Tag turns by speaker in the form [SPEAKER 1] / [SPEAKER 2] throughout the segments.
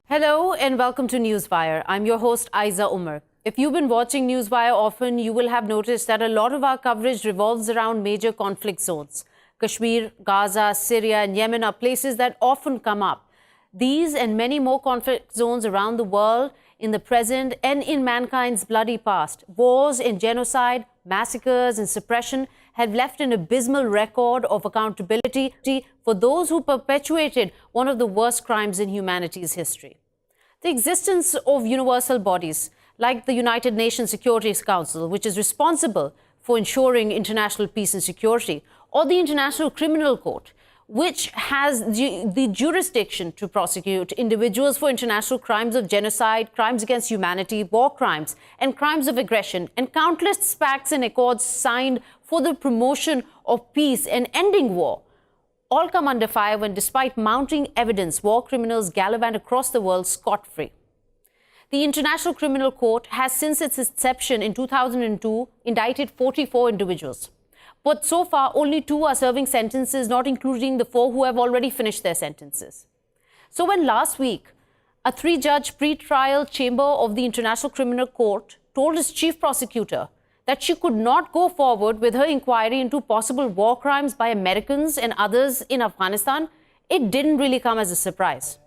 [SPEAKER 1] Hello and welcome to Newswire. I'm your host, Ayza Omar. If you've been watching Newswire often, you will have noticed that a lot of our coverage revolves around major conflict zones. Kashmir, Gaza, Syria and Yemen are places that often come up. These and many more conflict zones around the world, in the present and in mankind's bloody past, wars and genocide, massacres and suppression have left an abysmal record of accountability for those who perpetuated one of the worst crimes in humanity's history. The existence of universal bodies like the United Nations Security Council, which is responsible for ensuring international peace and security, or the International Criminal Court, which has the jurisdiction to prosecute individuals for international crimes of genocide, crimes against humanity, war crimes, and crimes of aggression, and countless pacts and accords signed for the promotion of peace and ending war, all come under fire when, despite mounting evidence, war criminals gallivant across the world scot-free. The International Criminal Court has, since its inception in 2002, indicted 44 individuals. But so far, only 2 are serving sentences, not including the 4 who have already finished their sentences. So when last week, a 3-judge pre-trial chamber of the International Criminal Court told its chief prosecutor that she could not go forward with her inquiry into possible war crimes by Americans and others in Afghanistan, it didn't really come as a surprise.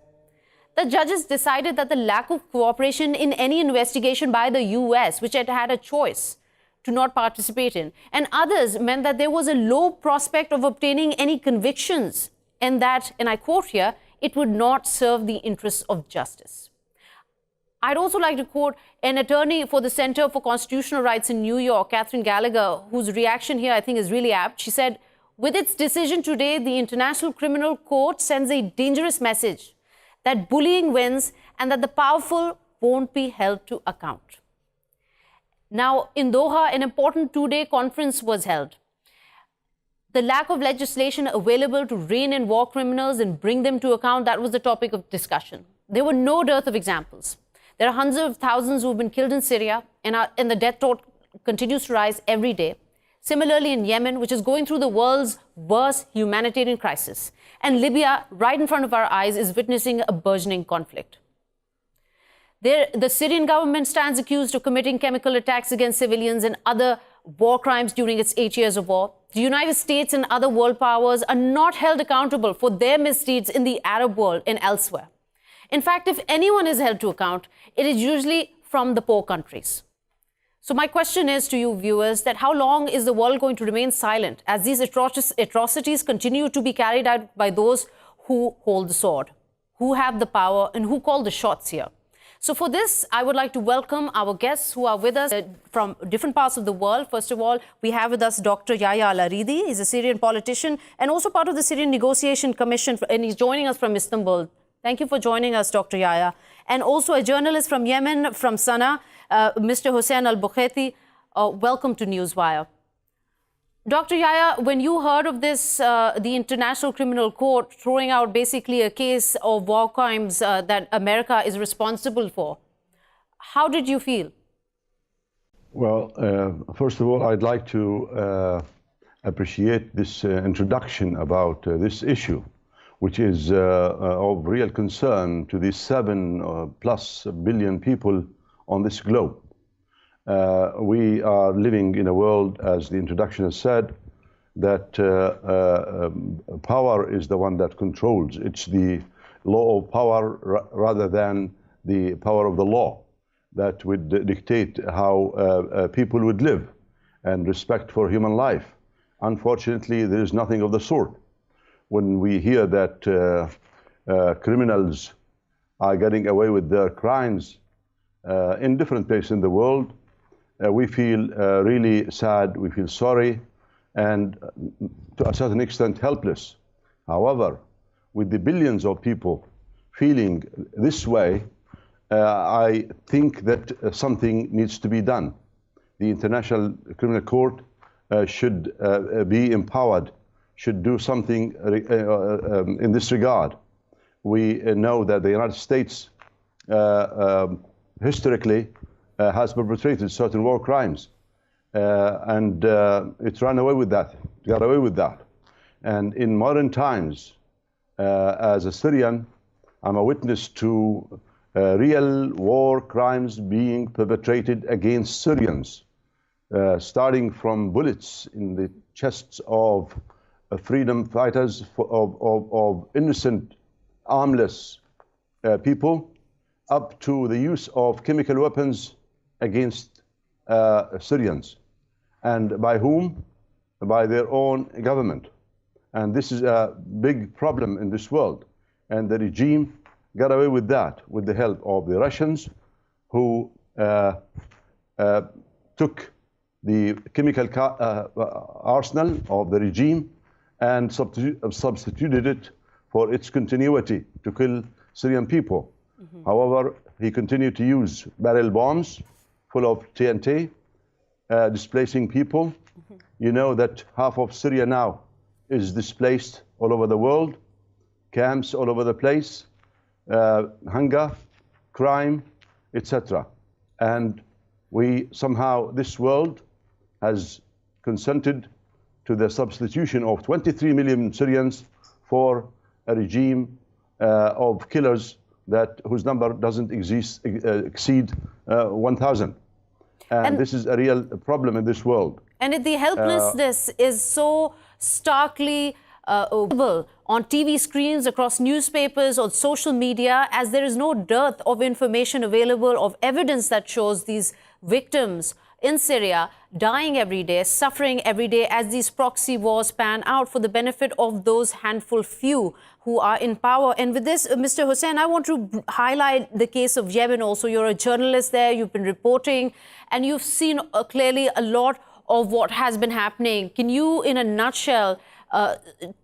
[SPEAKER 1] The judges decided that the lack of cooperation in any investigation by the US, which had had a choice to not participate in, and others meant that there was a low prospect of obtaining any convictions, and that, and I quote here, it would not serve the interests of justice. I'd also like to quote an attorney for the Center for Constitutional Rights in New York, Catherine Gallagher, whose reaction here I think is really apt. She said, "With its decision today, the International Criminal Court sends a dangerous message that bullying wins and that the powerful won't be held to account." Now, in Doha, an important 2-day conference was held. The lack of legislation available to rein in war criminals and bring them to account, that was the topic of discussion. There were no dearth of examples. There are hundreds of thousands who have been killed in Syria, and the death toll continues to rise every day. Similarly, in Yemen, which is going through the world's worst humanitarian crisis. And Libya, right in front of our eyes, is witnessing a burgeoning conflict. The Syrian government stands accused of committing chemical attacks against civilians and other war crimes during its 8 years of war. The United States and other world powers are not held accountable for their misdeeds in the Arab world and elsewhere. In fact, if anyone is held to account, it is usually from the poor countries. So my question is to you viewers, that how long is the world going to remain silent as these atrocities continue to be carried out by those who hold the sword, who have the power and who call the shots here? So for this, I would like to welcome our guests who are with us from different parts of the world. First of all, we have with us Dr. Yahya Al-Aridi. He's a Syrian politician and also part of the Syrian Negotiation Commission, and he's joining us from Istanbul. Thank you for joining us, Dr. Yahya. And also a journalist from Yemen, from Sana'a, Mr. Hussain Albukhaiti. Welcome to Newswire. Dr. Yahya, when you heard of this, the International Criminal Court throwing out basically a case of war crimes that America is responsible for, how did you feel?
[SPEAKER 2] Well, first of all, I'd like to appreciate this introduction about this issue, which is of real concern to the 7+ billion people on this globe. We are living in a world, as the introduction has said, that power is the one that controls. It's the law of power rather than the power of the law that would dictate how people would live and respect for human life. Unfortunately, there is nothing of the sort. When we hear that criminals are getting away with their crimes in different places in the world, we feel really sad, we feel sorry, and to a certain extent helpless. However, with the billions of people feeling this way, I think that something needs to be done. The International Criminal Court should be empowered, should do something in this regard. We know that the United States historically has perpetrated certain war crimes. It ran away with that, got away with that. And in modern times, as a Syrian, I'm a witness to real war crimes being perpetrated against Syrians, starting from bullets in the chests of freedom fighters, of innocent, armless people, up to the use of chemical weapons against Syrians. And by whom? By their own government. And this is a big problem in this world. And the regime got away with that with the help of the Russians, who took the chemical arsenal of the regime and substituted it for its continuity to kill Syrian people. However, he continued to use barrel bombs full of TNT, displacing people. You know that half of Syria now is displaced all over the world, camps all over the place, hunger, crime, etc. And somehow this world has consented to the substitution of 23 million Syrians for a regime of killers whose number doesn't exceed 1,000. And this is a real problem in this world.
[SPEAKER 1] And the helplessness is so starkly visible on TV screens, across newspapers, on social media, as there is no dearth of information available, of evidence that shows these victims in Syria dying every day, suffering every day as these proxy wars pan out for the benefit of those handful few who are in power. And with this, Mr. Hussain, I want to highlight the case of Yemen also. You're a journalist there, you've been reporting, and you've seen clearly a lot of what has been happening. Can you, in a nutshell,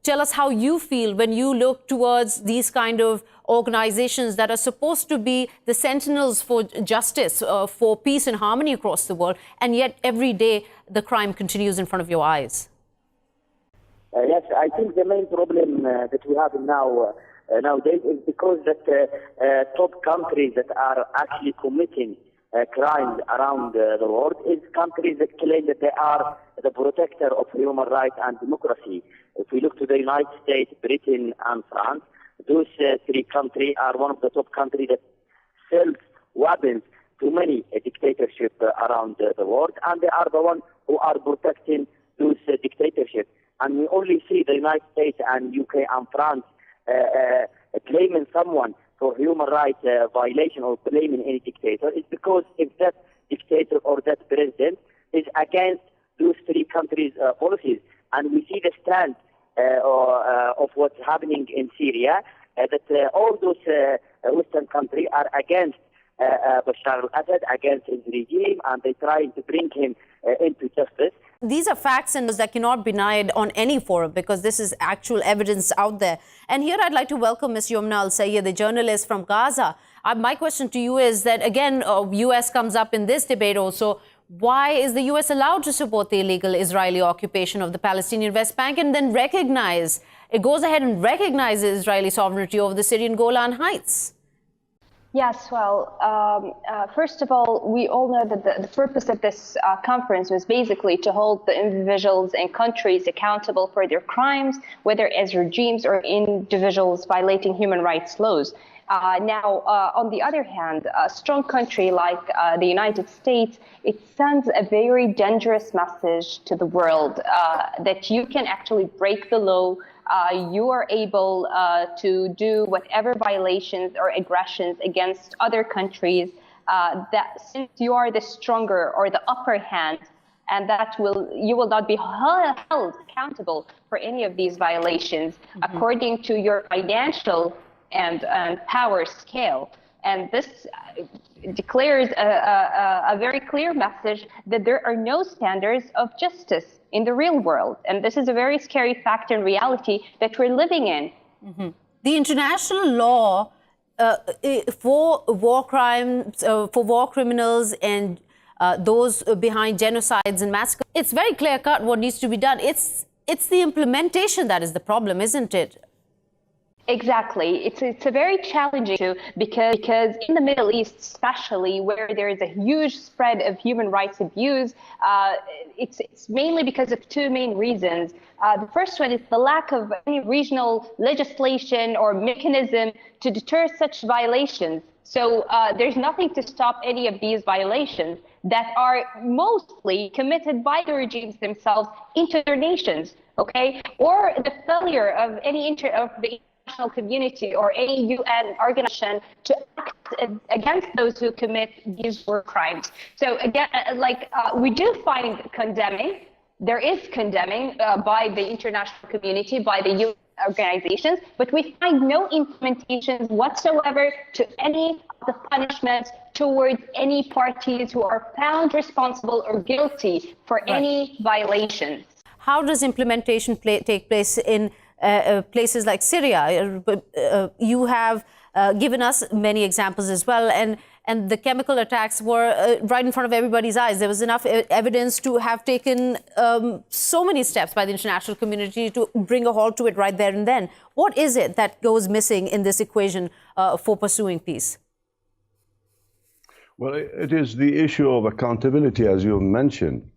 [SPEAKER 1] tell us how you feel when you look towards these kind of organizations that are supposed to be the sentinels for justice, for peace and harmony across the world, and yet every day the crime continues in front of your eyes?
[SPEAKER 3] Yes, I think the main problem that we have nowadays is because that top countries that are actually committing crimes around the world is countries that claim that they are the protector of human rights and democracy. If we look to the United States, Britain, and France, those three countries are one of the top countries that sells weapons to many dictatorships around the world, and they are the ones who are protecting those dictatorships. And we only see the United States and UK and France claiming someone for human rights violation or blaming any dictator is because if that dictator or that president is against those three countries' policies. And we see the stand of what's happening in Syria, that all those Western countries are against Bashar al-Assad, against his regime, and they try to bring him into justice.
[SPEAKER 1] These are facts and that cannot be denied on any forum because this is actual evidence out there. And here I'd like to welcome Ms. Youmna El-Sayed, the journalist from Gaza. My question to you is that, again, U.S. comes up in this debate also. Why is the U.S. allowed to support the illegal Israeli occupation of the Palestinian West Bank and then it goes ahead and recognizes Israeli sovereignty over the Syrian Golan Heights?
[SPEAKER 4] Yes, well, first of all, we all know that the purpose of this conference was basically to hold the individuals and countries accountable for their crimes, whether as regimes or individuals violating human rights laws. Now, on the other hand, a strong country like the United States, it sends a very dangerous message to the world that you can actually break the law. You are able to do whatever violations or aggressions against other countries, that since you are the stronger or the upper hand, and you will not be held accountable for any of these violations according to your financial and power scale. And this declares a very clear message that there are no standards of justice in the real world. And this is a very scary fact and reality that we're living in.
[SPEAKER 1] The international law for war crimes, for war criminals and those behind genocides and massacres, it's very clear-cut what needs to be done. It's the implementation that is the problem, isn't it?
[SPEAKER 4] Exactly. It's a very challenging issue because in the Middle East, especially where there is a huge spread of human rights abuse, it's mainly because of two main reasons. The first one is the lack of any regional legislation or mechanism to deter such violations. So there's nothing to stop any of these violations that are mostly committed by the regimes themselves into their nations, okay? Or the failure of any of the international community or any UN organization to act against those who commit these war crimes. So again, we do find condemning. There is condemning by the international community, by the UN organizations, but we find no implementations whatsoever to any of the punishments towards any parties who are found responsible or guilty for any violations.
[SPEAKER 1] How does implementation take place in places like Syria? You have given us many examples as well, and the chemical attacks were right in front of everybody's eyes. There was enough evidence to have taken so many steps by the international community to bring a halt to it right there and then. What is it that goes missing in this equation for pursuing peace?
[SPEAKER 2] Well, it is the issue of accountability, as you mentioned.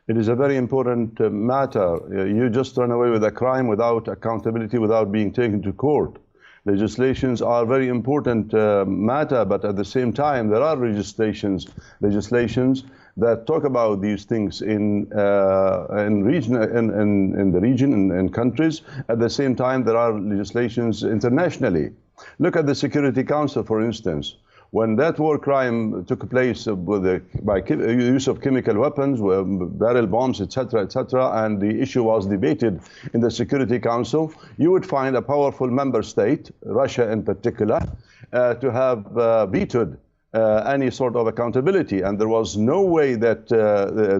[SPEAKER 2] It is a very important matter. You just run away with a crime without accountability, without being taken to court. Legislations are very important matter, but at the same time, there are legislations that talk about these things in the region and countries. At the same time, there are legislations internationally. Look at the Security Council, for instance. When that war crime took place by use of chemical weapons, barrel bombs, etc., and the issue was debated in the Security Council, you would find a powerful member state, Russia in particular, to have vetoed any sort of accountability. And there was no way that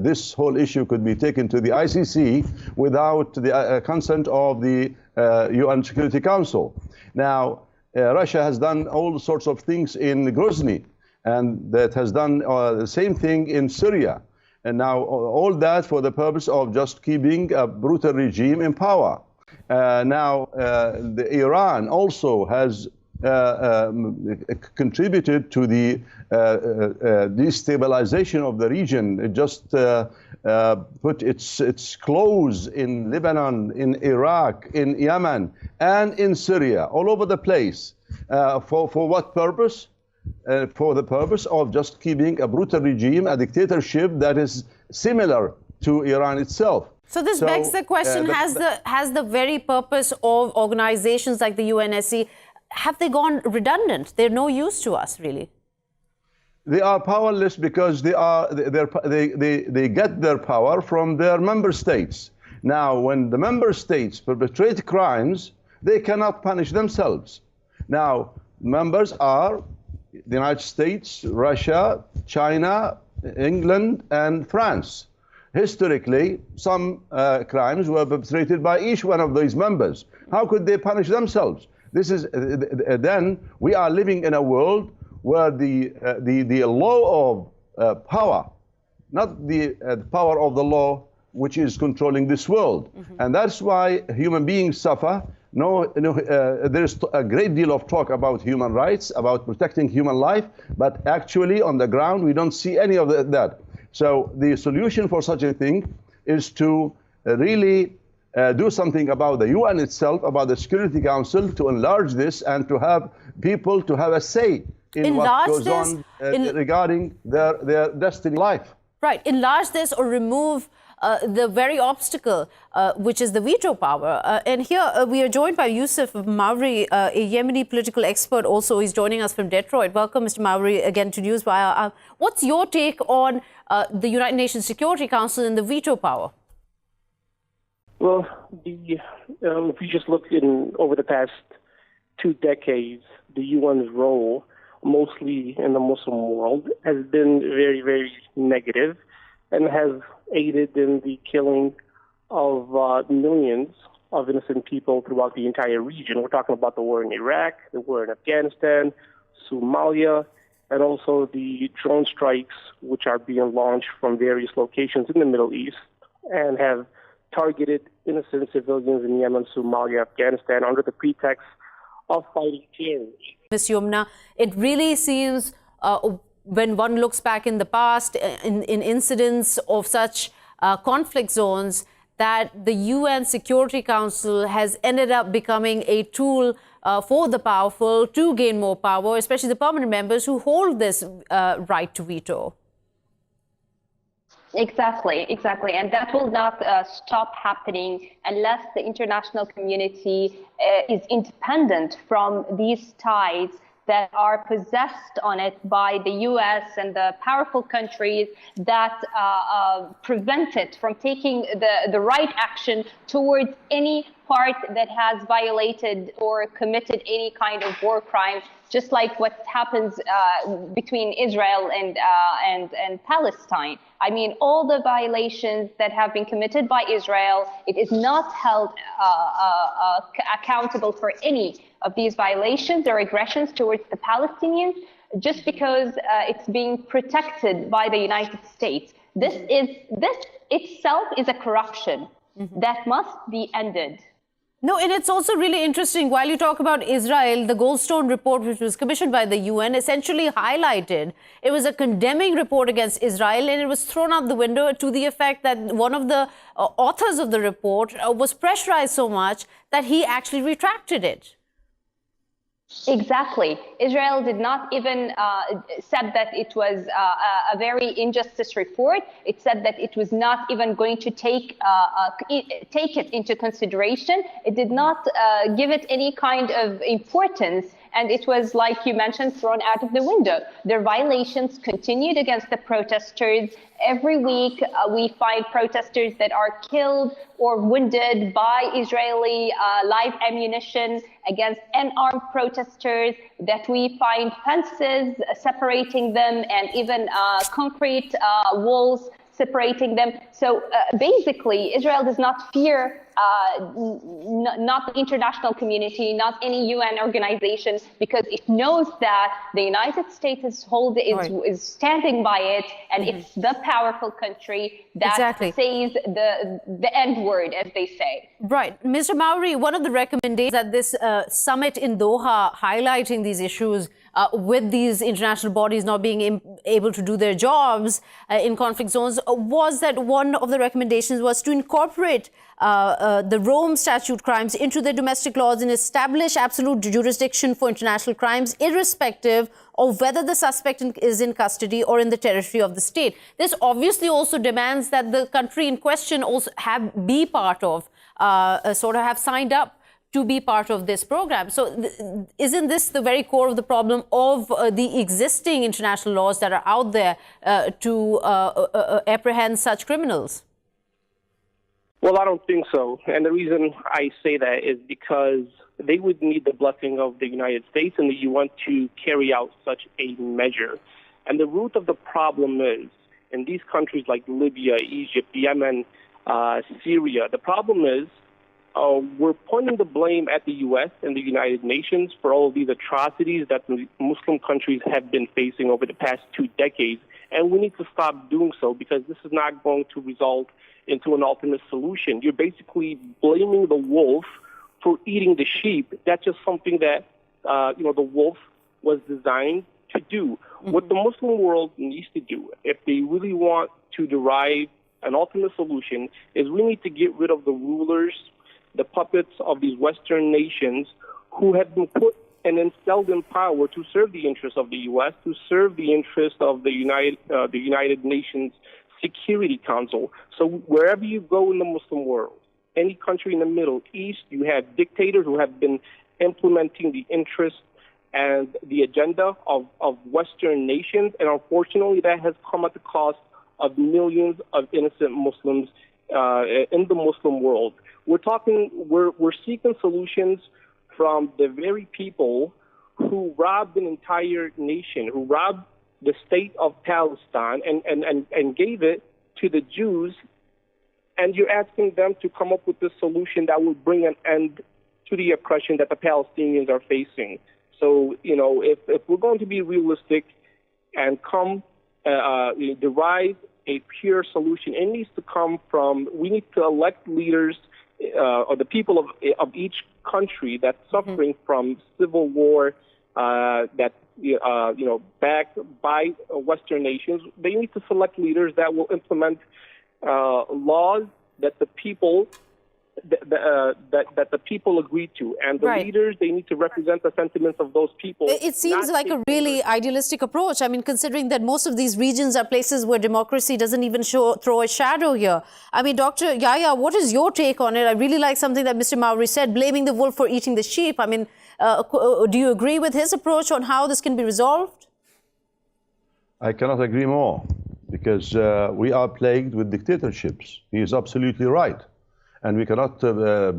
[SPEAKER 2] this whole issue could be taken to the ICC without the consent of the UN Security Council. Now, Russia has done all sorts of things in Grozny, and that has done the same thing in Syria. And now all that for the purpose of just keeping a brutal regime in power. Iran also has contributed to the destabilization of the region. It just put its claws in Lebanon, in Iraq, in Yemen, and in Syria, all over the place. For what purpose? For the purpose of just keeping a brutal regime, a dictatorship that is similar to Iran itself.
[SPEAKER 1] So this begs the question, has the very purpose of organizations like the UNSC, have they gone redundant? They're no use to us, really.
[SPEAKER 2] They are powerless because they get their power from their member states. Now, when the member states perpetrate crimes, they cannot punish themselves. Now, members are the United States, Russia, China, England, and France. Historically, some crimes were perpetrated by each one of these members. How could they punish themselves? This is then we are living in a world where the law of power, not the power of the law, which is controlling this world, and that's why human beings suffer. There's a great deal of talk about human rights, about protecting human life, but actually on the ground we don't see any of that. So the solution for such a thing is to really do something about the UN itself, about the Security Council, to enlarge this and to have people to have a say in what goes on regarding their destiny life.
[SPEAKER 1] Right, enlarge this or remove the very obstacle, which is the veto power. And here we are joined by Yousef Mawry, a Yemeni political expert also. He's joining us from Detroit. Welcome, Mr. Mawry, again to Newswire. What's your take on the United Nations Security Council and the veto power?
[SPEAKER 5] Well, if you just look over the past 2 decades, the UN's role, mostly in the Muslim world, has been very, very negative and has aided in the killing of millions of innocent people throughout the entire region. We're talking about the war in Iraq, the war in Afghanistan, Somalia, and also the drone strikes which are being launched from various locations in the Middle East and have targeted innocent civilians in Yemen, Somalia, Afghanistan under the pretext of fighting terror.
[SPEAKER 1] Ms. Youmna, it really seems when one looks back in the past, in incidents of such conflict zones, that the UN Security Council has ended up becoming a tool for the powerful to gain more power, especially the permanent members who hold this right to veto.
[SPEAKER 4] Exactly. And that will not stop happening unless the international community is independent from these ties that are possessed on it by the US and the powerful countries that prevent it from taking the right action towards any part that has violated or committed any kind of war crime, just like what happens between Israel and Palestine. I mean, all the violations that have been committed by Israel, it is not held accountable for any of these violations or aggressions towards the Palestinians, just because it's being protected by the United States. This itself is a corruption that must be ended.
[SPEAKER 1] No, and it's also really interesting, while you talk about Israel, the Goldstone report, which was commissioned by the UN, essentially highlighted, it was a condemning report against Israel, and it was thrown out the window to the effect that one of the authors of the report was pressurized so much that he actually retracted it.
[SPEAKER 4] Exactly. Israel did not even said that it was a very injustice report. It said that it was not even going to take it into consideration. It did not give it any kind of importance. And it was, like you mentioned, thrown out of the window. Their violations continued against the protesters. Every week, we find protesters that are killed or wounded by Israeli live ammunition against unarmed protesters, that we find fences separating them and even concrete walls separating them. So basically, Israel does not fear not the international community, not any UN organization, because it knows that the United States is standing by it, and it's the powerful country that says the end word, as they say.
[SPEAKER 1] Right. Mr. Mawry, one of the recommendations at this summit in Doha highlighting these issues with these international bodies not being able to do their jobs in conflict zones was that one of the recommendations was to incorporate the Rome Statute crimes into their domestic laws and establish absolute jurisdiction for international crimes, irrespective of whether the suspect is in custody or in the territory of the state. This obviously also demands that the country in question also be part of, have signed up to be part of this program. So isn't this the very core of the problem of the existing international laws that are out there to apprehend such criminals?
[SPEAKER 5] Well, I don't think so. And the reason I say that is because they would need the blessing of the United States and the UN to carry out such a measure. And the root of the problem is, in these countries like Libya, Egypt, Yemen, Syria, the problem is we're pointing the blame at the U.S. and the United Nations for all of these atrocities that the Muslim countries have been facing over the past 2 decades. And we need to stop doing so, because this is not going to result into an ultimate solution. You're basically blaming the wolf for eating the sheep. That's just something that, the wolf was designed to do. Mm-hmm. What the Muslim world needs to do, if they really want to derive an ultimate solution, is we need to get rid of the rulers, the puppets of these Western nations who have been put and installed in power to serve the interests of the U.S., to serve the interests of the United Nations Security Council. So wherever you go in the Muslim world, any country in the Middle East, you have dictators who have been implementing the interests and the agenda of Western nations, and unfortunately that has come at the cost of millions of innocent Muslims in the Muslim world. We're seeking solutions from the very people who robbed an entire nation, who robbed the state of Palestine and gave it to the Jews, and you're asking them to come up with a solution that will bring an end to the oppression that the Palestinians are facing. So, if we're going to be realistic and derive a pure solution, it needs to come from, we need to elect leaders or the people of each country that's suffering from civil war, backed by Western nations, they need to select leaders that will implement laws that the people that the people agree to, and the leaders, they need to represent the sentiments of those people.
[SPEAKER 1] It seems like a really idealistic approach. I mean, considering that most of these regions are places where democracy doesn't even throw a shadow here. I mean, Dr. Yahya, what is your take on it? I really like something that Mr. Mawry said, blaming the wolf for eating the sheep. I mean, do you agree with his approach on how this can be resolved?
[SPEAKER 2] I cannot agree more, because we are plagued with dictatorships. He is absolutely right. And we cannot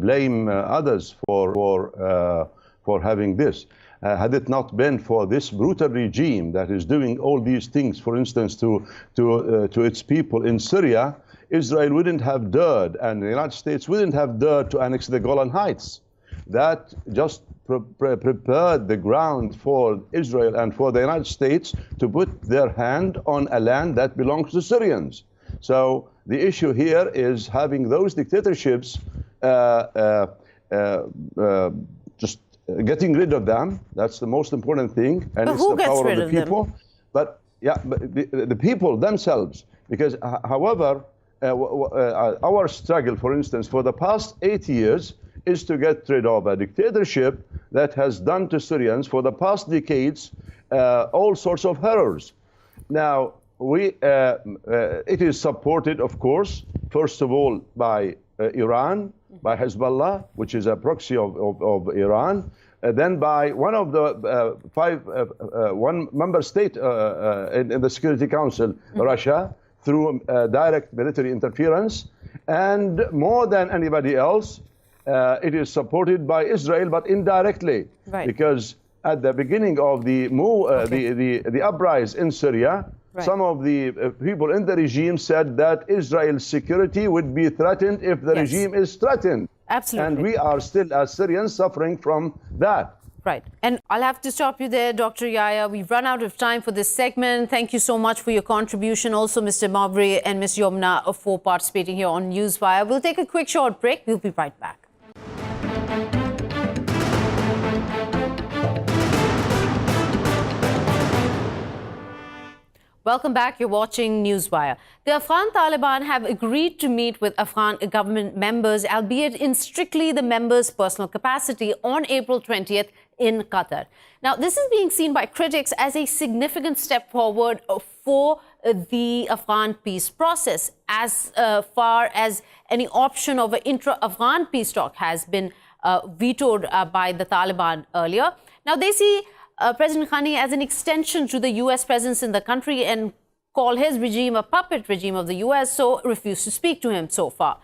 [SPEAKER 2] blame others for having this. Had it not been for this brutal regime that is doing all these things, for instance, to its people in Syria, Israel wouldn't have dared, and the United States wouldn't have dared to annex the Golan Heights. That just prepared the ground for Israel and for the United States to put their hand on a land that belongs to Syrians. So the issue here is having those dictatorships, just getting rid of them. That's the most important thing, and
[SPEAKER 1] but
[SPEAKER 2] it's
[SPEAKER 1] who
[SPEAKER 2] the
[SPEAKER 1] gets
[SPEAKER 2] power
[SPEAKER 1] rid
[SPEAKER 2] of the people. But the people themselves. Because, however, our struggle, for instance, for the past 80 years, is to get rid of a dictatorship that has done to Syrians for the past decades all sorts of horrors. Now, it is supported, of course, first of all by Iran, by Hezbollah, which is a proxy of Iran, then by one of the one member state in the Security Council, Russia, through direct military interference, and more than anybody else, it is supported by Israel, but indirectly, because at the beginning of the the uprising in Syria, some of the people in the regime said that Israel's security would be threatened if the regime is threatened.
[SPEAKER 1] Absolutely.
[SPEAKER 2] And we are still, as Syrians, suffering from that.
[SPEAKER 1] Right. And I'll have to stop you there, Dr. Yahya. We've run out of time for this segment. Thank you so much for your contribution. Also, Mr. Mawry and Ms. Youmna for participating here on Newswire. We'll take a quick short break. We'll be right back. Welcome back. You're watching Newswire. The Afghan Taliban have agreed to meet with Afghan government members, albeit in strictly the members' personal capacity, on April 20th in Qatar. Now, this is being seen by critics as a significant step forward for the Afghan peace process, as far as any option of an intra-Afghan peace talk has been vetoed by the Taliban earlier. Now, they see President Ghani as an extension to the U.S. presence in the country and call his regime a puppet regime of the U.S., so refuse to speak to him so far.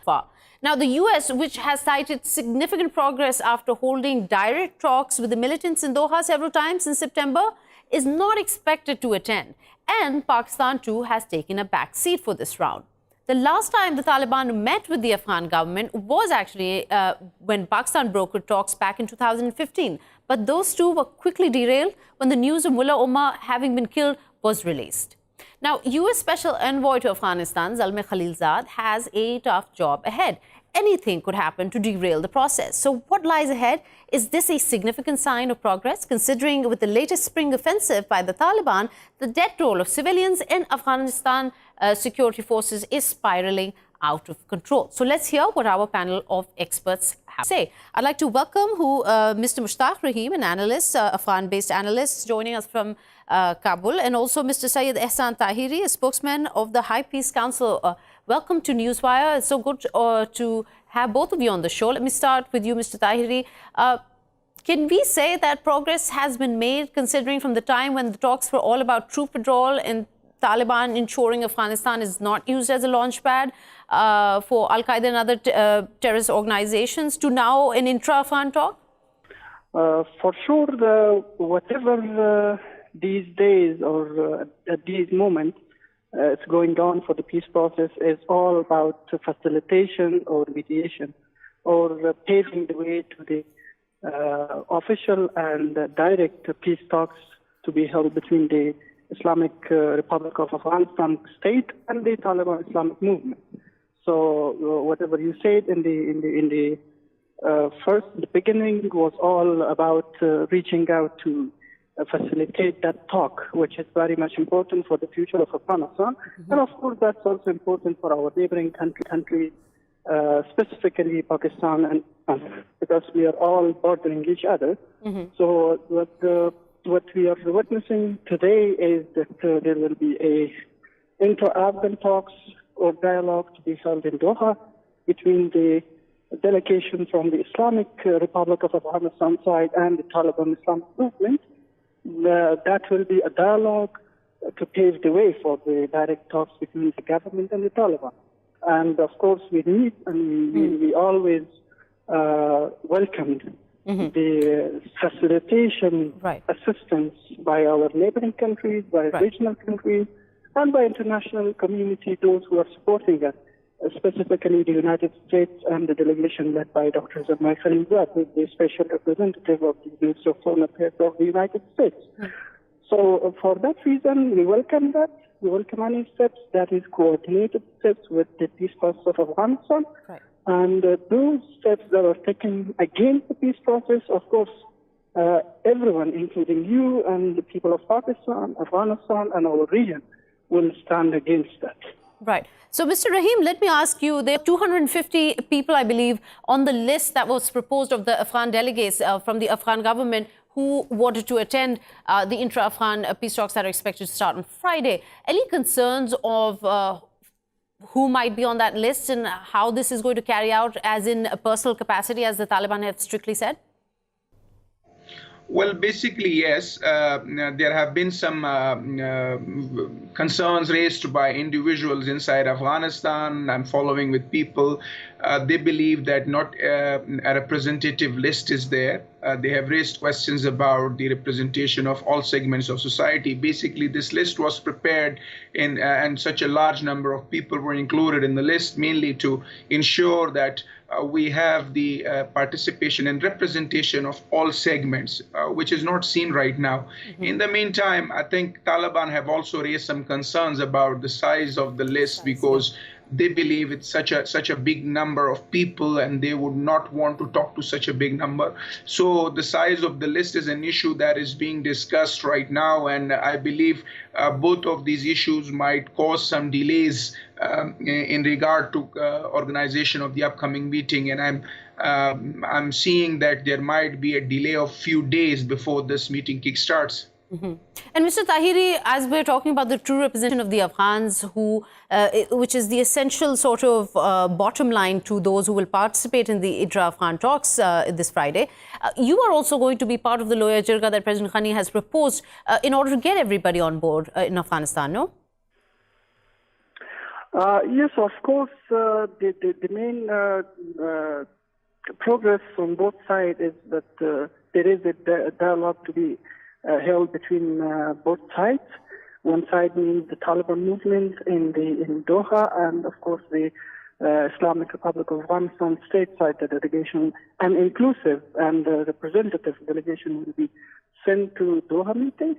[SPEAKER 1] Now, the U.S., which has cited significant progress after holding direct talks with the militants in Doha several times in September, is not expected to attend. And Pakistan, too, has taken a back seat for this round. The last time the Taliban met with the Afghan government was actually when Pakistan brokered talks back in 2015. But those two were quickly derailed when the news of Mullah Omar having been killed was released. Now, U.S. Special Envoy to Afghanistan, Zalmay Khalilzad, has a tough job ahead. Anything could happen to derail the process. So what lies ahead? Is this a significant sign of progress, considering with the latest spring offensive by the Taliban, the death toll of civilians in Afghanistan security forces is spiraling out of control? So let's hear what our panel of experts have to say. I'd like to welcome Mr. Mushtaq Raheem, an analyst, Afghan-based analyst, joining us from Kabul, and also Mr. Syed Ihsan Taheri, a spokesman of the High Peace Council. Welcome to Newswire. It's so good to have both of you on the show. Let me start with you, Mr. Taheri. Can we say that progress has been made, considering from the time when the talks were all about troop withdrawal and Taliban ensuring Afghanistan is not used as a launchpad for Al-Qaeda and other terrorist organizations, to now an intra-Afghan talk?
[SPEAKER 6] For sure, whatever these days or at these moments it's going on for the peace process is all about facilitation or mediation or paving the way to the official and direct peace talks to be held between the Islamic Republic of Afghanistan state and the Taliban Islamic movement. So whatever you said in the beginning was all about reaching out to facilitate that talk, which is very much important for the future of Afghanistan. And of course, that's also important for our neighboring countries, specifically Pakistan, and because we are all bordering each other. So what we are witnessing today is that there will be a intra-Afghan talks or dialogue to be held in Doha between the delegation from the Islamic Republic of Afghanistan side and the Taliban Islamic movement. That will be a dialogue to pave the way for the direct talks between the government and the Taliban. And of course, we need and we always welcomed the facilitation assistance by our neighboring countries, by regional countries, and by international community, those who are supporting us, specifically the United States and the delegation led by Dr. Salman Bhai, the special representative of the Indus Special of the United States. So for that reason, we welcome that. We welcome any steps that is coordinated steps with the peace process of Afghanistan. And those steps that are taken against the peace process, of course, everyone, including you and the people of Pakistan, Afghanistan, and our region, will stand against that.
[SPEAKER 1] Right. So, Mr. Rahim, let me ask you, there are 250 people, I believe, on the list that was proposed of the Afghan delegates from the Afghan government who wanted to attend the intra-Afghan peace talks that are expected to start on Friday. Any concerns of who might be on that list and how this is going to carry out as in a personal capacity, as the Taliban have strictly said?
[SPEAKER 7] Well, basically, yes. There have been some concerns raised by individuals inside Afghanistan. I'm following with people. They believe that not a representative list is there. They have raised questions about the representation of all segments of society. Basically, this list was prepared and such a large number of people were included in the list, mainly to ensure that we have the participation and representation of all segments, which is not seen right now. In the meantime, I think Taliban have also raised some concerns about the size of the list because they believe it's such a big number of people and they would not want to talk to such a big number. So the size of the list is an issue that is being discussed right now, and I believe both of these issues might cause some delays in regard to organization of the upcoming meeting, and I'm seeing that there might be a delay of few days before this meeting kickstarts.
[SPEAKER 1] And Mr. Taheri, as we're talking about the true representation of the Afghans, which is the essential sort of bottom line to those who will participate in the Intra-Afghan talks this Friday, you are also going to be part of the Loya Jirga that President Ghani has proposed in order to get everybody on board in Afghanistan, no?
[SPEAKER 6] Yes, of course. The main progress on both sides is that there is a dialogue to be held between both sides. One side means the Taliban movement in Doha, and of course the Islamic Republic of Afghanistan state side, the delegation, and inclusive and representative delegation will be sent to Doha meeting.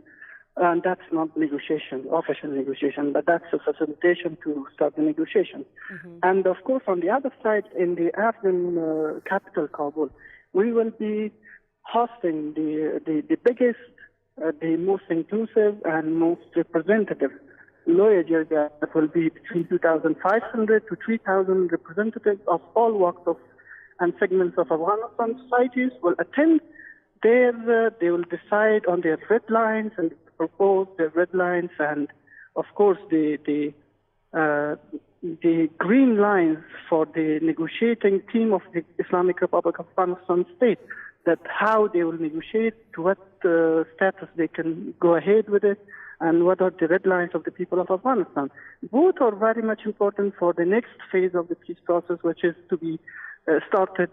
[SPEAKER 6] And that's not official negotiation, but that's a facilitation to start the negotiation. And of course, on the other side, in the Afghan capital, Kabul, we will be hosting the biggest, the most inclusive and most representative Loya Jirga that will be between 2,500 to 3,000 representatives of all walks of and segments of Afghanistan societies will attend. There, they will decide on their red lines and propose their red lines, and of course the green lines for the negotiating team of the Islamic Republic of Afghanistan state, that how they will negotiate, to what status they can go ahead with it, and what are the red lines of the people of Afghanistan. Both are very much important for the next phase of the peace process, which is to be started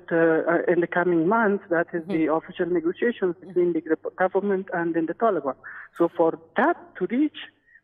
[SPEAKER 6] in the coming months. That is the official negotiations between the government and the Taliban. So for that to reach,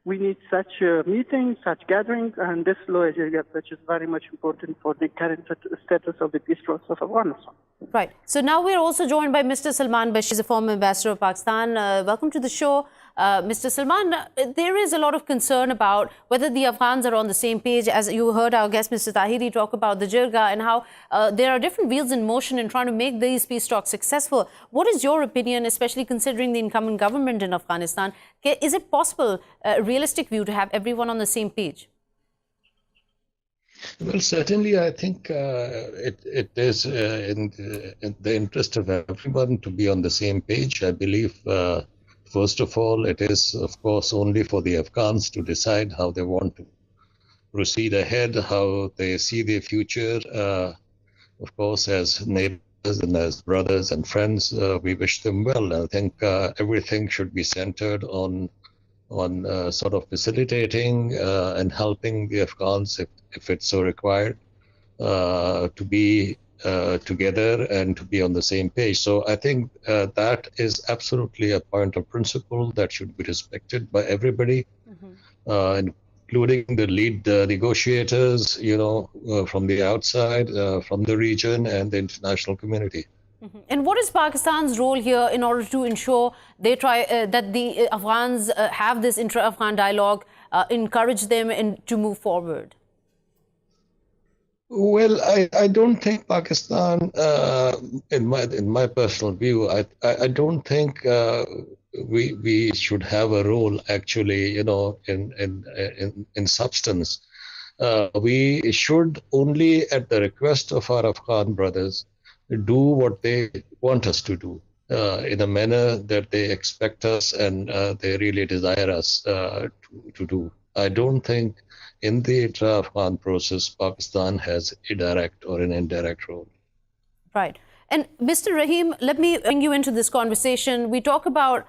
[SPEAKER 6] we need such meetings, such gatherings, and this Loya Jirga, which is very much important for the current status of the peace process of Afghanistan.
[SPEAKER 1] Right. So now we're also joined by Mr. Salman Bashir, the former ambassador of Pakistan. Welcome to the show. Mr. Salman, there is a lot of concern about whether the Afghans are on the same page. As you heard our guest, Mr. Taheri, talk about the Jirga and how there are different wheels in motion in trying to make these peace talks successful. What is your opinion, especially considering the incumbent government in Afghanistan? Is it possible, a realistic view, to have everyone on the same page?
[SPEAKER 8] Well, certainly, I think it is in the interest of everyone to be on the same page. I believe, first of all, it is, of course, only for the Afghans to decide how they want to proceed ahead, how they see their future. Of course, as neighbors and as brothers and friends, we wish them well. I think everything should be centered on sort of facilitating and helping the Afghans, if it's so required, to be together and to be on the same page. So I think that is absolutely a point of principle that should be respected by everybody, including the lead negotiators, from the outside, from the region and the international community.
[SPEAKER 1] And what is Pakistan's role here in order to ensure they try that the Afghans have this intra-Afghan dialogue, encourage them to move forward?
[SPEAKER 8] Well, I don't think Pakistan, in my personal view, I don't think we should have a role actually, in substance. We should only, at the request of our Afghan brothers, do what they want us to do in a manner that they expect us and they really desire us to do. I don't think in the intra-Afghan process, Pakistan has a direct or an indirect role.
[SPEAKER 1] Right. And Mr. Rahim, let me bring you into this conversation. We talk about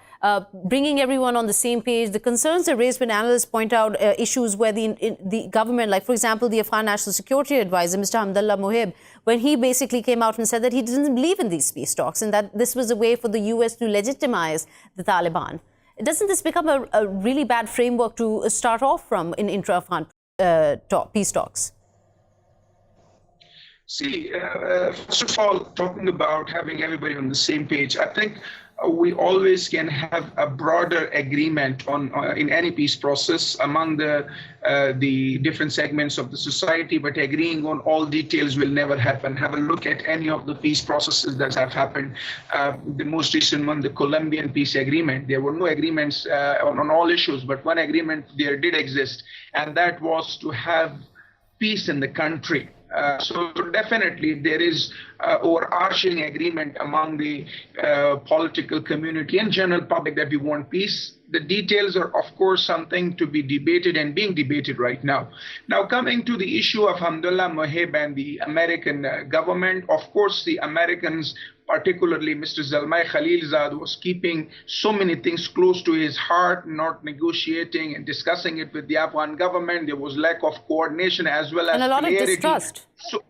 [SPEAKER 1] bringing everyone on the same page. The concerns are raised when analysts point out issues where the government, like, for example, the Afghan National Security Advisor, Mr. Abdullah Mohib, when he basically came out and said that he didn't believe in these peace talks and that this was a way for the US to legitimize the Taliban. Doesn't this become a really bad framework to start off from in intra-Afghan peace talks?
[SPEAKER 7] See, first of all, talking about having everybody on the same page, I think we always can have a broader agreement on in any peace process among the different segments of the society, but agreeing on all details will never happen. Have a look at any of the peace processes that have happened. The most recent one, the Colombian peace agreement. There were no agreements on all issues, but one agreement there did exist, and that was to have peace in the country. So definitely there is overarching agreement among the political community and general public that we want peace. The details are, of course, something to be debated and being debated right now. Now, coming to the issue of Abdullah Mohib and the American government, of course, the Americans, particularly Mr. Zalmay Khalilzad, was keeping so many things close to his heart, not negotiating and discussing it with the Afghan government. There was lack of coordination as well as
[SPEAKER 1] and a lot
[SPEAKER 7] clarity.
[SPEAKER 1] of distrust.
[SPEAKER 7] So,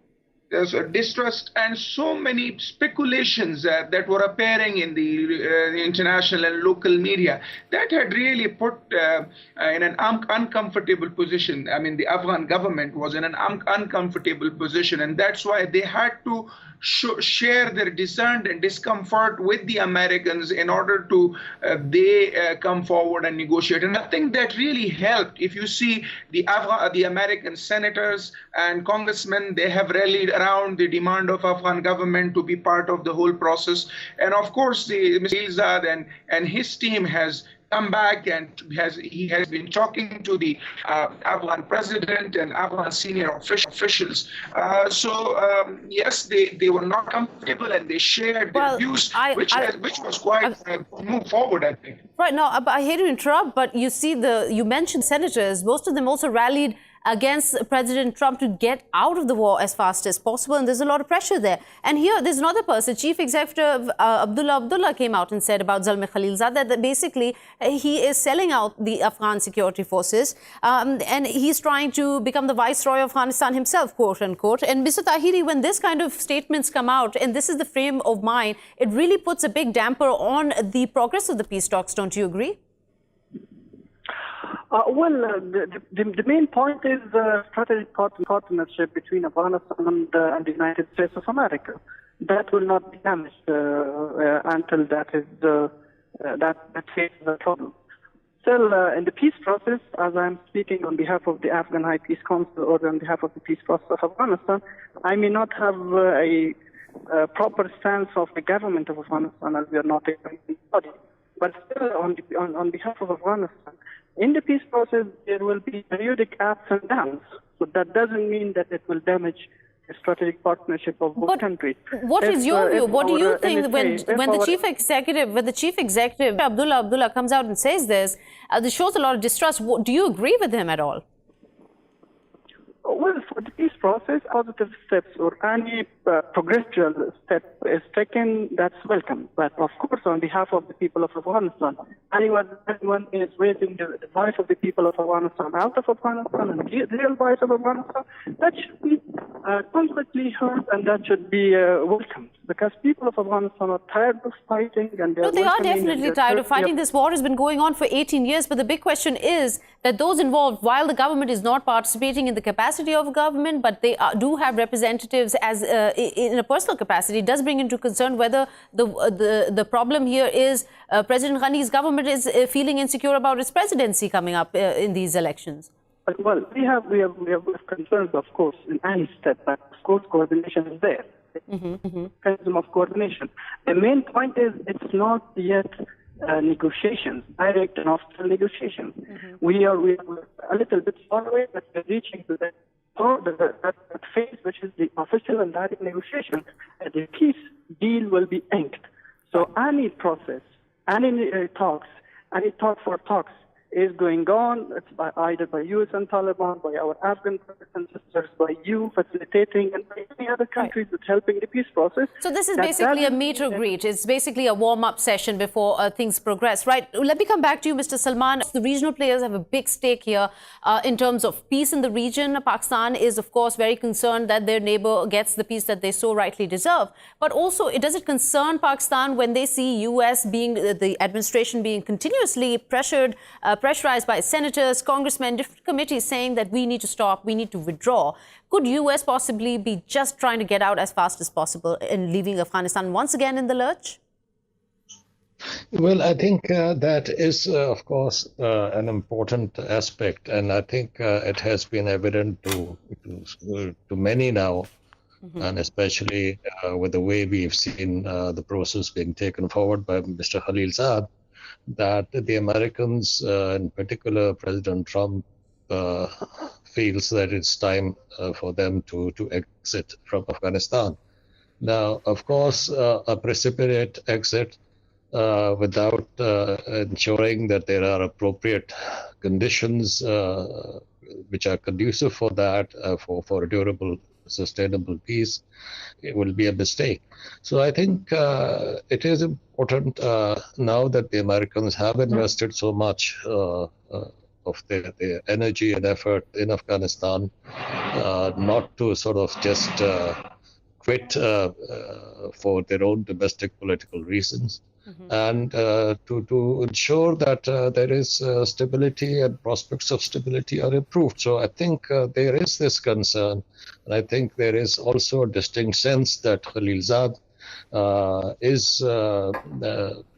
[SPEAKER 7] there's a distrust and so many speculations that were appearing in the international and local media that had really put in an uncomfortable position. I mean, the Afghan government was in an uncomfortable position, and that's why they had to share their dissent and discomfort with the Americans in order to they come forward and negotiate. And I think that really helped. If you see the American senators and congressmen, they have rallied around the demand of Afghan government to be part of the whole process. And of course, Mr. Khalilzad and his team has come back and he has been talking to the Afghan president and Afghan senior officials. Yes, they were not comfortable and they shared their views, which was quite move forward, I think.
[SPEAKER 1] Right. Now, I hate to interrupt, but you see, you mentioned senators. Most of them also rallied against President Trump to get out of the war as fast as possible, and there's a lot of pressure there. And here, there's another person, Chief Executive Abdullah came out and said about Zalmay Khalilzad that basically he is selling out the Afghan security forces, and he's trying to become the Viceroy of Afghanistan himself, quote unquote. And Mr. Taheri, when this kind of statements come out, and this is the frame of mind, it really puts a big damper on the progress of the peace talks, don't you agree?
[SPEAKER 6] The main point is strategic partnership between Afghanistan and the United States of America. That will not be damaged until that faces the problem. still, in the peace process, as I'm speaking on behalf of the Afghan High Peace Council or on behalf of the peace process of Afghanistan, I may not have a proper stance of the government of Afghanistan, as we are not a governing body. But still, on behalf of Afghanistan, in the peace process, there will be periodic ups and downs. So that doesn't mean that it will damage the strategic partnership of both countries.
[SPEAKER 1] What is your view? What do you think when the chief executive Abdullah comes out and says this? This shows a lot of distrust. Do you agree with him at all?
[SPEAKER 6] Well, for the peace process, positive steps or any progressive step is taken, that's welcome. But of course, on behalf of the people of Afghanistan, anyone is raising the voice of the people of Afghanistan out of Afghanistan and the real voice of Afghanistan, that should be completely heard and that should be welcomed. Because people of Afghanistan are tired of fighting. And
[SPEAKER 1] they are definitely tired of fighting. This war has been going on for 18 years. But the big question is that those involved, while the government is not participating in the capacity of government, but they do have representatives as in a personal capacity, does bring into concern whether the problem here is President Ghani's government is feeling insecure about its presidency coming up in these elections.
[SPEAKER 6] Well, we have concerns, of course, in any step, but of course coordination is there. Mechanism of coordination. The main point is it's not yet negotiations, direct and hostile negotiations. We are a little bit far away, but we're reaching to that phase, which is the official and direct negotiation. The peace deal will be inked. So any process, any talks, any talk for talks is going on. It's either by US and Taliban, by our Afghan brothers and sisters, by you facilitating, and by many other countries that's helping the peace process.
[SPEAKER 1] So this is basically a meet or greet. It's basically a warm-up session before things progress, right? Let me come back to you, Mr. Salman. The regional players have a big stake here in terms of peace in the region. Pakistan is, of course, very concerned that their neighbor gets the peace that they so rightly deserve. But also, does it concern Pakistan when they see US being, the administration being continuously pressurized by senators, congressmen, different committees saying that we need to stop, we need to withdraw? Could US possibly be just trying to get out as fast as possible and leaving Afghanistan once again in the lurch?
[SPEAKER 8] Well, I think that is, of course, an important aspect. And I think it has been evident to many now, and especially with the way we've seen the process being taken forward by Mr. Khalilzad, that the Americans, in particular President Trump, feels that it's time for them to exit from Afghanistan. Now, of course, a precipitate exit without ensuring that there are appropriate conditions which are conducive for that, for a durable, sustainable peace, it will be a mistake. So I think it is important now that the Americans have invested so much of their energy and effort in Afghanistan, not to sort of just quit for their own domestic political reasons, and to ensure that there is stability and prospects of stability are improved. So I think there is this concern, and I think there is also a distinct sense that Khalilzad is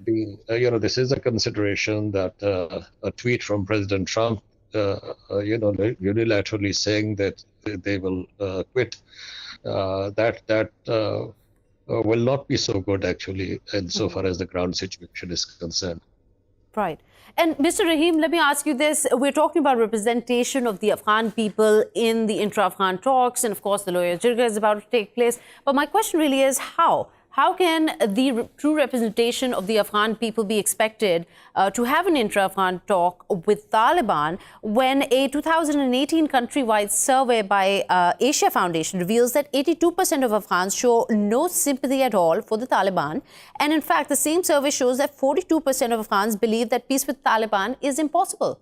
[SPEAKER 8] being, this is a consideration that a tweet from President Trump, unilaterally saying that they will quit, that will not be so good, actually, insofar as the ground situation is concerned.
[SPEAKER 1] Right. And Mr. Rahim, let me ask you this. We're talking about representation of the Afghan people in the intra-Afghan talks. And of course, the Loya Jirga is about to take place. But my question really is how? How can the true representation of the Afghan people be expected to have an intra-Afghan talk with Taliban when a 2018 countrywide survey by Asia Foundation reveals that 82% of Afghans show no sympathy at all for the Taliban? And in fact, the same survey shows that 42% of Afghans believe that peace with Taliban is impossible.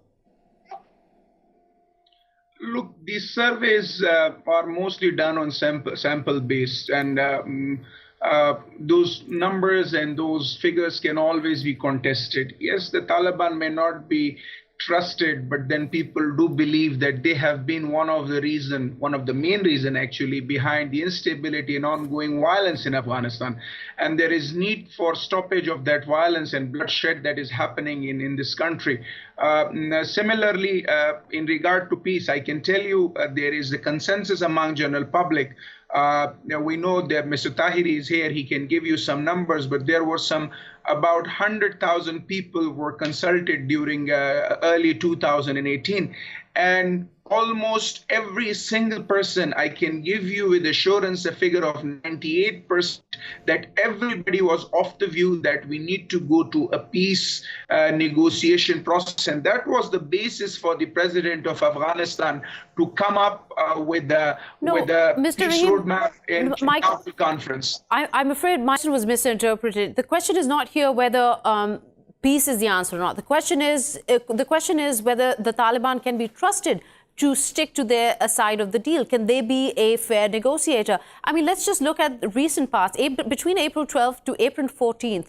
[SPEAKER 7] Look, these surveys are mostly done on sample-based, and those numbers and those figures can always be contested. Yes, the Taliban may not be trusted, but then people do believe that they have been one of the main reason actually behind the instability and ongoing violence in Afghanistan. And there is need for stoppage of that violence and bloodshed that is happening in this country. Similarly, in regard to peace, I can tell you there is a consensus among general public. We know that Mr. Taheri is here. He can give you some numbers, but there were about 100,000 people were consulted during early 2018. And almost every single person, I can give you with assurance a figure of 98% that everybody was of the view that we need to go to a peace negotiation process. And that was the basis for the president of Afghanistan to come up with a peace roadmap in Doha Conference.
[SPEAKER 1] I'm afraid my question was misinterpreted. The question is not here whether peace is the answer or not. The question is whether the Taliban can be trusted to stick to their side of the deal. Can they be a fair negotiator? I mean, let's just look at the recent past. Between April 12th to April 14th,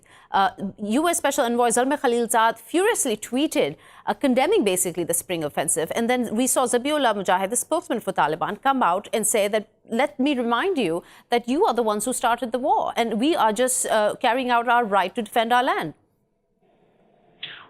[SPEAKER 1] U.S. Special Envoy Zalmay Khalilzad furiously tweeted condemning basically the spring offensive. And then we saw Zabiullah Mujahid, the spokesman for Taliban, come out and say that, let me remind you that you are the ones who started the war and we are just carrying out our right to defend our land.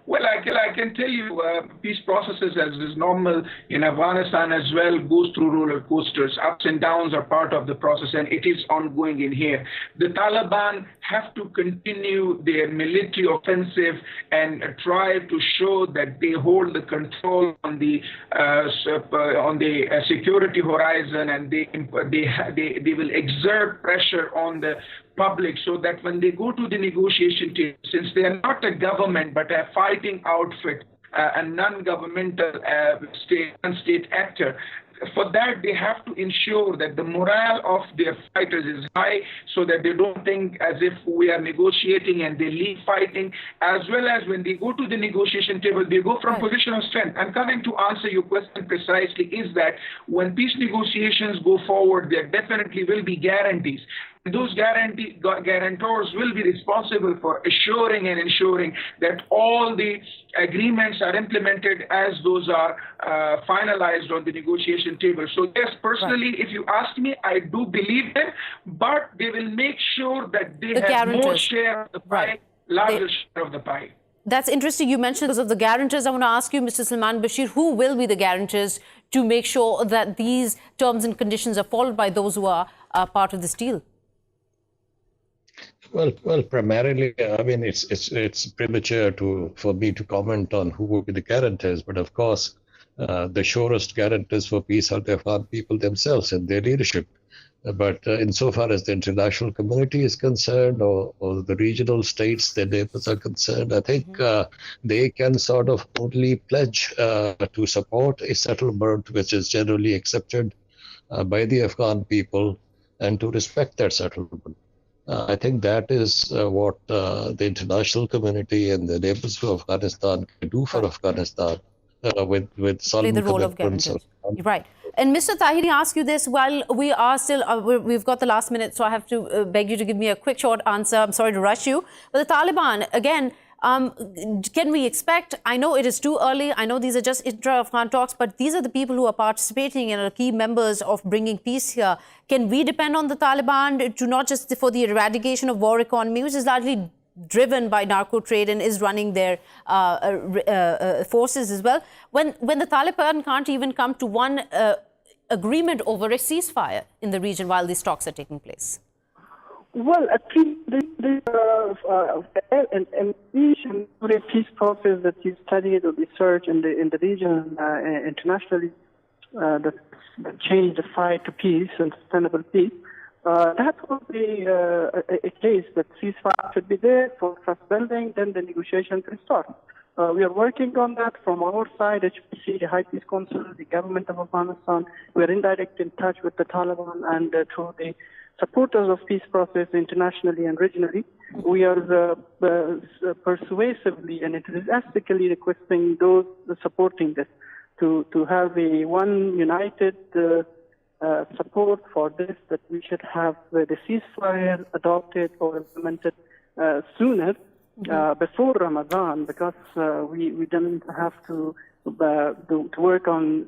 [SPEAKER 7] Well, I can tell you peace processes, as is normal in Afghanistan as well, goes through roller coasters. Ups and downs are part of the process, and it is ongoing in here. The Taliban have to continue their military offensive and try to show that they hold the control on the security horizon, and they will exert pressure on the public so that when they go to the negotiation table, since they are not a government but a fighting outfit, a non-governmental state actor, for that they have to ensure that the morale of their fighters is high so that they don't think as if we are negotiating and they leave fighting, as well as when they go to the negotiation table, they go from position of strength. And coming to answer your question precisely is that when peace negotiations go forward, there definitely will be guarantees. Those guarantors will be responsible for assuring and ensuring that all the agreements are implemented as those are finalized on the negotiation table. So yes, personally, if you ask me, I do believe them, but they will make sure that they have more share of the pie, larger share of the pie.
[SPEAKER 1] That's interesting. You mentioned because of the guarantors. I want to ask you, Mr. Salman Bashir, who will be the guarantors to make sure that these terms and conditions are followed by those who are part of this deal?
[SPEAKER 8] Well, primarily, I mean, it's premature for me to comment on who will be the guarantors. But of course, the surest guarantors for peace are the Afghan people themselves and their leadership. But insofar as the international community is concerned, or the regional states, their neighbors are concerned, I think they can sort of only pledge to support a settlement which is generally accepted by the Afghan people and to respect that settlement. I think that is what the international community and the neighbors of Afghanistan can do for Afghanistan with solemn commitments.
[SPEAKER 1] Right. And Mr. Taheri, ask you this while we are still, we've got the last minute, so I have to beg you to give me a quick, short answer. I'm sorry to rush you. But the Taliban, again, can we expect, I know it is too early, I know these are just intra-Afghan talks, but these are the people who are participating and are key members of bringing peace here. Can we depend on the Taliban to not just for the eradication of war economy, which is largely driven by narco trade and is running their forces as well, when the Taliban can't even come to one agreement over a ceasefire in the region while these talks are taking place?
[SPEAKER 6] Well, I think an peace process that you studied or researched in the region internationally that changed the fight to peace and sustainable peace, that will be a case that ceasefire should be there for trust building, then the negotiation can start. We are working on that from our side, HPC, the High Peace Council, the government of Afghanistan. We are in direct touch with the Taliban and through the supporters of peace process internationally and regionally. We are persuasively and enthusiastically requesting those supporting this to have a one united support for this, that we should have the ceasefire adopted or implemented sooner before Ramadan, because we don't have to to work on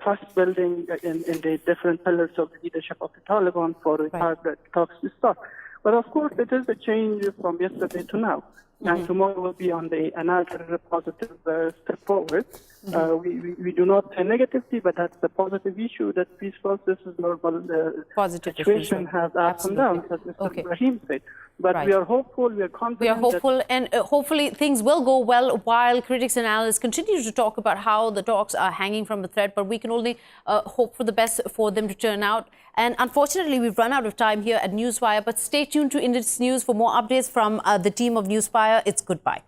[SPEAKER 6] trust building in the different pillars of the leadership of the Taliban for the talks to start. But of course, it is a change from yesterday to now. And tomorrow will be on another positive step forward. We do not say negatively, but that's the positive issue that peace process is normal. Situation has ups and downs, as Mr. Rahim said. But we are hopeful, we are confident.
[SPEAKER 1] We are hopeful, and hopefully things will go well, while critics and analysts continue to talk about how the talks are hanging from a thread. But we can only hope for the best for them to turn out. And unfortunately, we've run out of time here at Newswire. But stay tuned to Indus News for more updates from the team of Newswire. It's goodbye.